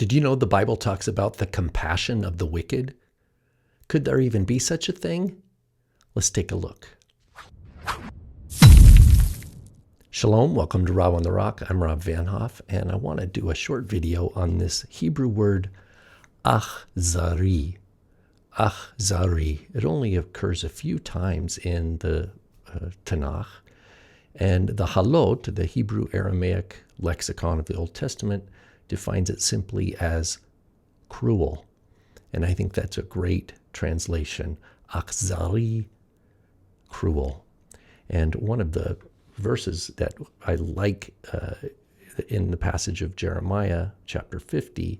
Did you know the Bible talks about the compassion of the wicked? Could there even be such a thing? Let's take a look. Shalom, welcome to Rob on the Rock. I'm Rob Van Hoff, and I want to do a short video on this Hebrew word Akhsari. Akhsari. It only occurs a few times in the Tanakh, and the Halot, the Hebrew Aramaic lexicon of the Old Testament, defines it simply as cruel. And I think that's a great translation. Akhsari, cruel. And one of the verses that I like in the passage of Jeremiah, chapter 50,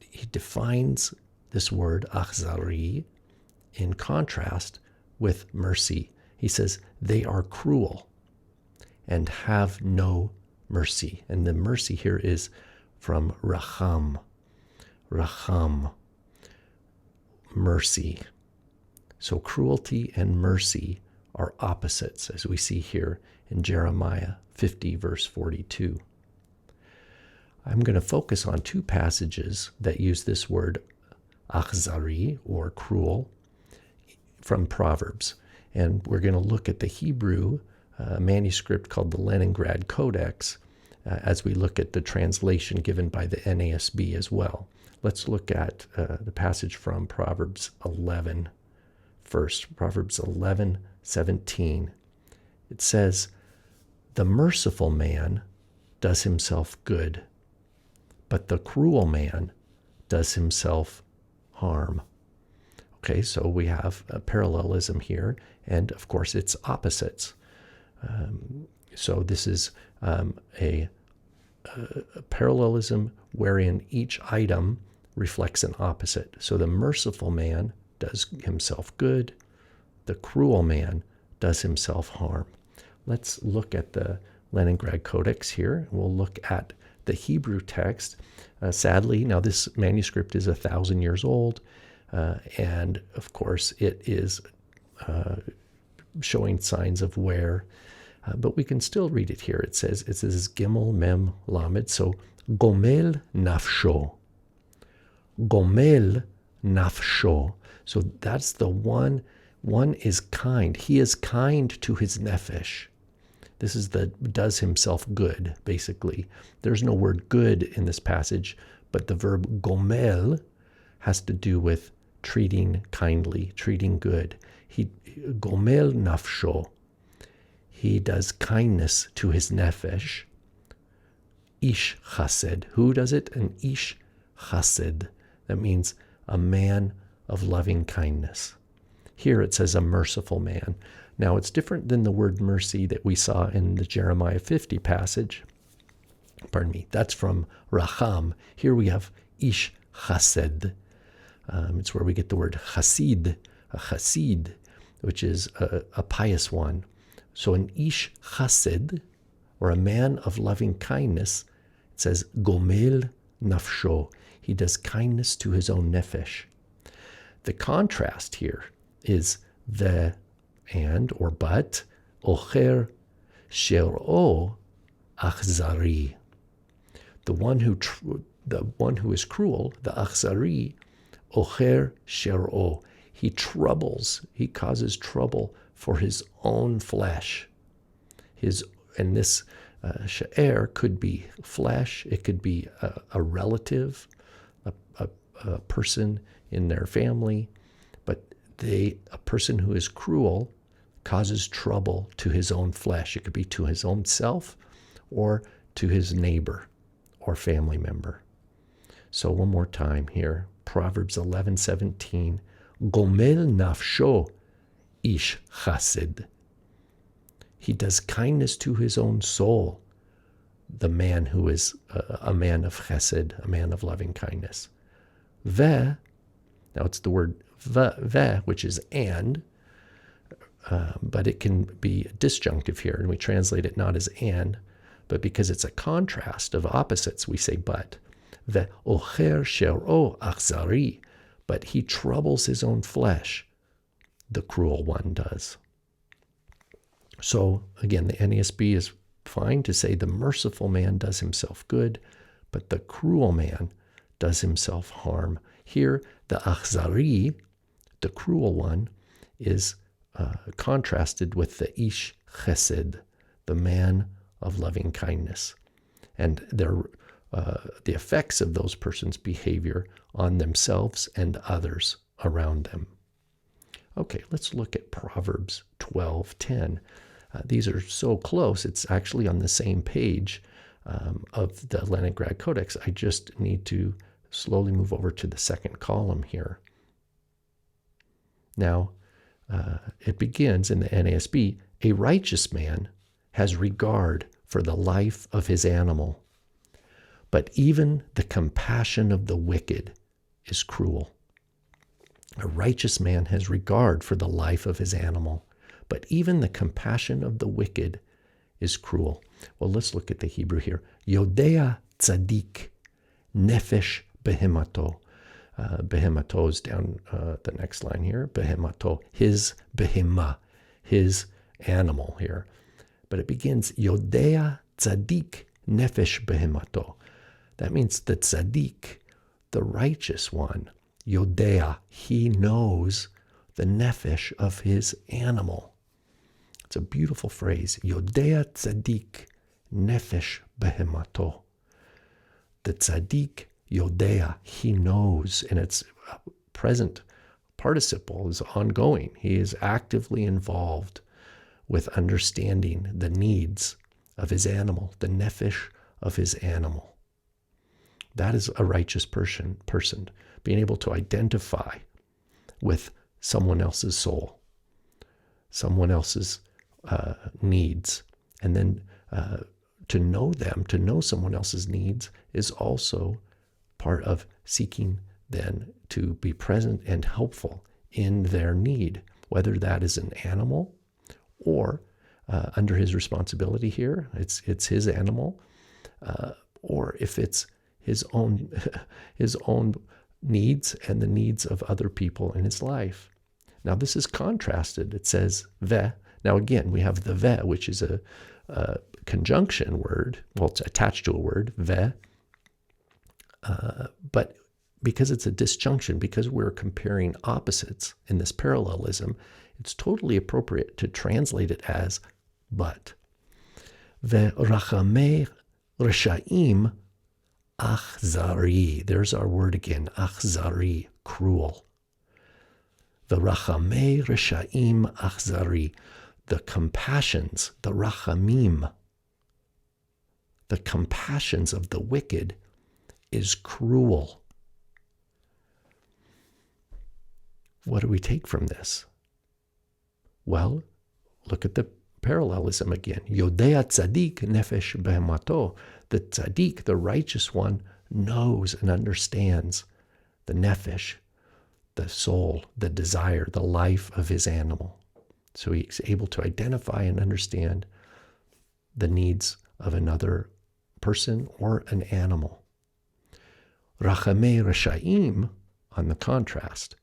he defines this word, Akhsari, in contrast with mercy. He says, they are cruel and have no mercy. And the mercy here is from racham. Racham, mercy. So cruelty and mercy are opposites, as we see here in Jeremiah 50, verse 42. I'm going to focus on two passages that use this word akhsari, or cruel, from Proverbs. And we're going to look at the Hebrew manuscript called the Leningrad Codex as we look at the translation given by the NASB as well. Let's look at the passage from Proverbs 11 first. Proverbs 11:17. It says, "The merciful man does himself good, but the cruel man does himself harm." Okay, so we have a parallelism here, and of course it's opposites. So this is a parallelism wherein each item reflects an opposite. So the merciful man does himself good, the cruel man does himself harm. Let's look at the Leningrad Codex here. We'll look at the Hebrew text. Sadly, now this manuscript is 1,000 years old, and of course it is showing signs of wear, but we can still read it here. It says Gimel Mem Lamed, so Gomel Nafsho. Gomel Nafsho. So that's the one is kind. He is kind to his nefesh. This is the does himself good, basically. There's no word good in this passage, but the verb gomel has to do with treating kindly, treating good. He gomel nafsho. He does kindness to his nefesh. Ish chased. Who does it? An ish chased. That means a man of loving kindness. Here it says a merciful man. Now it's different than the word mercy that we saw in the Jeremiah 50 passage. Pardon me, that's from racham. Here we have ish chased. It's where we get the word chasid, a chasid, which is a pious one. So an ish chased, or a man of loving kindness, it says gomel nafsho. He does kindness to his own nefesh. The contrast here is the and or but ocher shero akhsari. The one who is cruel, the akhsari, ocher shero. He causes trouble for his own flesh. And this she'er could be flesh, it could be a relative, a person in their family, but a person who is cruel causes trouble to his own flesh. It could be to his own self or to his neighbor or family member. So one more time here, Proverbs 11:17, Gomel nafsho ish chased. He does kindness to his own soul, the man who is a man of chesed, a man of loving kindness. Now it's the word ve, which is and, but it can be disjunctive here, and we translate it not as and, but because it's a contrast of opposites, we say but. Ve ocher shero akhsari, but he troubles his own flesh, the cruel one does. So again, the NASB is fine to say the merciful man does himself good, but the cruel man does himself harm. Here, the Akhsari, the cruel one, is contrasted with the Ish Chesed, the man of loving kindness. And the effects of those persons' behavior on themselves and others around them. Okay, let's look at Proverbs 12:10. These are so close, it's actually on the same page of the Leningrad Codex. I just need to slowly move over to the second column here. Now, it begins in the NASB, a righteous man has regard for the life of his animal, but even the compassion of the wicked is cruel. A righteous man has regard for the life of his animal, but even the compassion of the wicked is cruel. Well, let's look at the Hebrew here. Yodea tzadik nefesh behimato. Behimato is down the next line here. Behimato, his behima, his animal here. But it begins, Yodea tzadik nefesh behimato. That means the tzaddik, the righteous one, Yodea, he knows the nefesh of his animal. It's a beautiful phrase. Yodea tzaddik nefesh behimato. The tzaddik, Yodea, he knows, and its present participle is ongoing. He is actively involved with understanding the needs of his animal, the nefesh of his animal. That is a righteous person, being able to identify with someone else's soul, someone else's needs, and then to know them, to know someone else's needs is also part of seeking then to be present and helpful in their need, whether that is an animal or under his responsibility here, it's his animal, or if it's his own needs and the needs of other people in his life. Now this is contrasted. It says ve. Now again, we have the ve, which is a conjunction word. Well, it's attached to a word, ve. But because it's a disjunction, because we're comparing opposites in this parallelism, it's totally appropriate to translate it as but. Ve'rachamei reshaim Akhsari. There's our word again, Akhsari, cruel. Ve'rachamei reshaim Akhsari. The compassions, the rachamim, the compassions of the wicked is cruel. What do we take from this? Well, look at the parallelism again. Yodea tzadik nefesh behemato. The tzadik, the righteous one, knows and understands the nefesh, the soul, the desire, the life of his animal. So he's able to identify and understand the needs of another person or an animal. Rachamei Rashaim, on the contrast,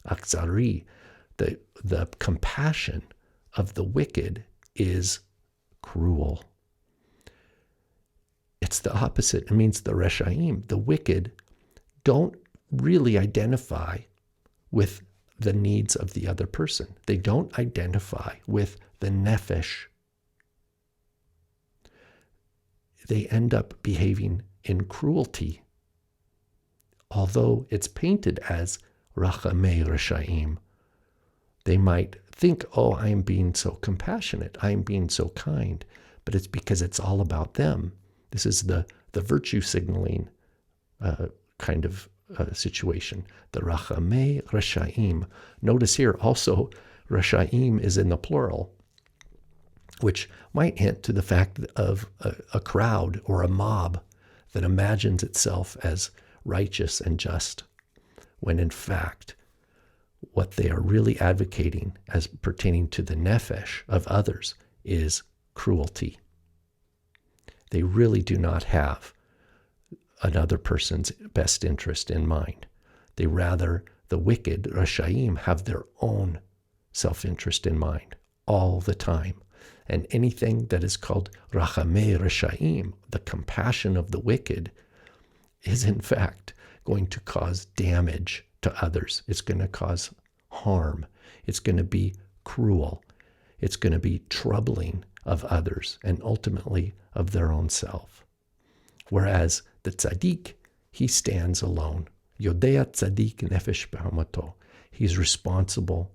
Akhsari, the compassion of the wicked is cruel. It's the opposite. It means the Rashaim, the wicked, don't really identify with the needs of the other person. They don't identify with the nefesh. They end up behaving in cruelty, although it's painted as rachamei reshaim. They might think, oh, I am being so compassionate, I am being so kind, but it's because it's all about them. This is the virtue signaling kind of situation. The rachamei reshaim. Notice here also, reshaim is in the plural, which might hint to the fact of a crowd or a mob that imagines itself as righteous and just, when in fact, what they are really advocating as pertaining to the nefesh of others is cruelty. They really do not have another person's best interest in mind. They rather, the wicked, Rashaim, have their own self-interest in mind all the time. And anything that is called Rachamei Rashaim, the compassion of the wicked, is in fact going to cause damage to others. It's going to cause harm. It's going to be cruel. It's going to be troubling of others and ultimately of their own self. Whereas the tzaddik, he stands alone. Yodea tzaddik nefesh be'hamato. He's responsible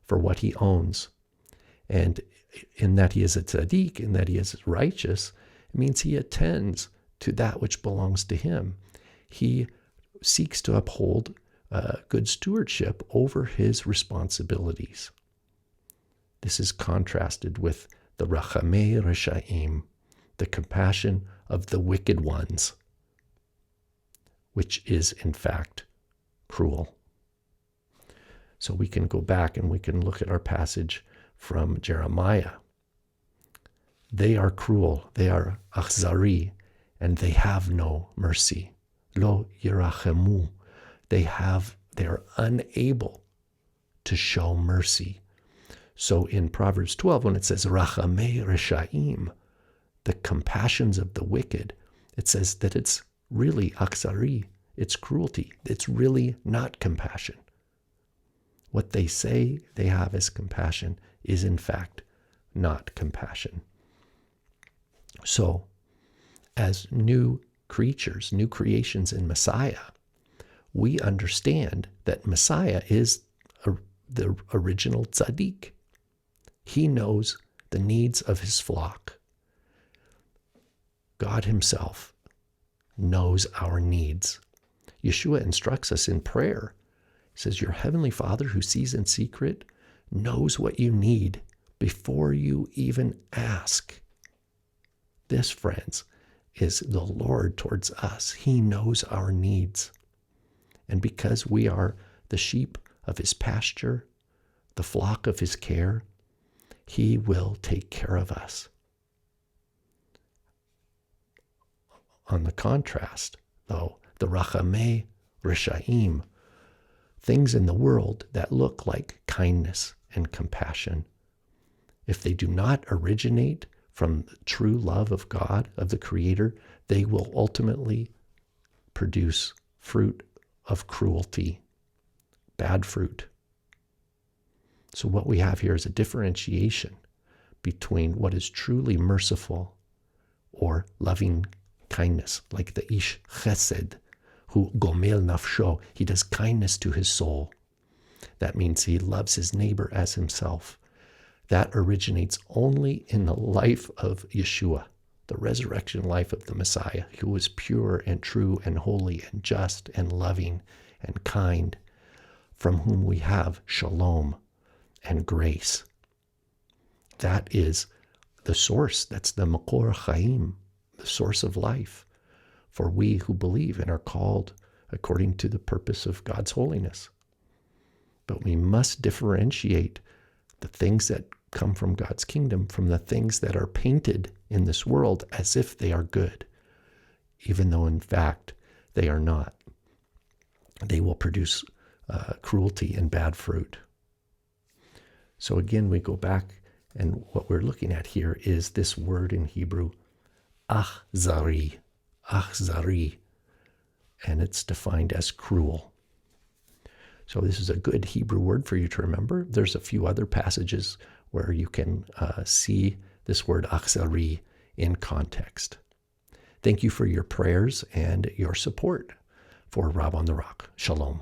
for what he owns. And in that he is a tzaddik, in that he is righteous, it means he attends to that which belongs to him. He seeks to uphold good stewardship over his responsibilities. This is contrasted with the rachamei reshaim, the compassion of the wicked ones, which is in fact cruel. So we can go back and we can look at our passage from Jeremiah. They are cruel, they are Akhsari, and they have no mercy. Lo yirachemu. They are unable to show mercy. So in Proverbs 12, when it says rachamei reshaim, the compassions of the wicked, it says that it's really Akhsari, it's cruelty. It's really not compassion. What they say they have as compassion is in fact not compassion. So, as new creatures, new creations in Messiah, we understand that Messiah is the original tzaddik. He knows the needs of his flock. God himself knows our needs. Yeshua instructs us in prayer. He says, your heavenly Father who sees in secret knows what you need before you even ask. This, friends, is the Lord towards us. He knows our needs. And because we are the sheep of his pasture, the flock of his care, he will take care of us. On the contrast, though, the rachamei reshaim, things in the world that look like kindness and compassion, if they do not originate from the true love of God, of the Creator, they will ultimately produce fruit of cruelty, bad fruit. So what we have here is a differentiation between what is truly merciful or loving kindness, like the ish chesed, who gomel nafsho, he does kindness to his soul. That means he loves his neighbor as himself. That originates only in the life of Yeshua, the resurrection life of the Messiah, who was pure and true and holy and just and loving and kind, from whom we have shalom and grace. That is the source. That's the makor chaim, the source of life, for we who believe and are called according to the purpose of God's holiness. But we must differentiate the things that come from God's kingdom from the things that are painted in this world as if they are good, even though in fact they are not. They will produce cruelty and bad fruit. So again, we go back, and what we're looking at here is this word in Hebrew, Akhsari, and it's defined as cruel. So this is a good Hebrew word for you to remember. There's a few other passages where you can see this word Akhsari in context. Thank you for your prayers and your support for Rob on the Rock. Shalom.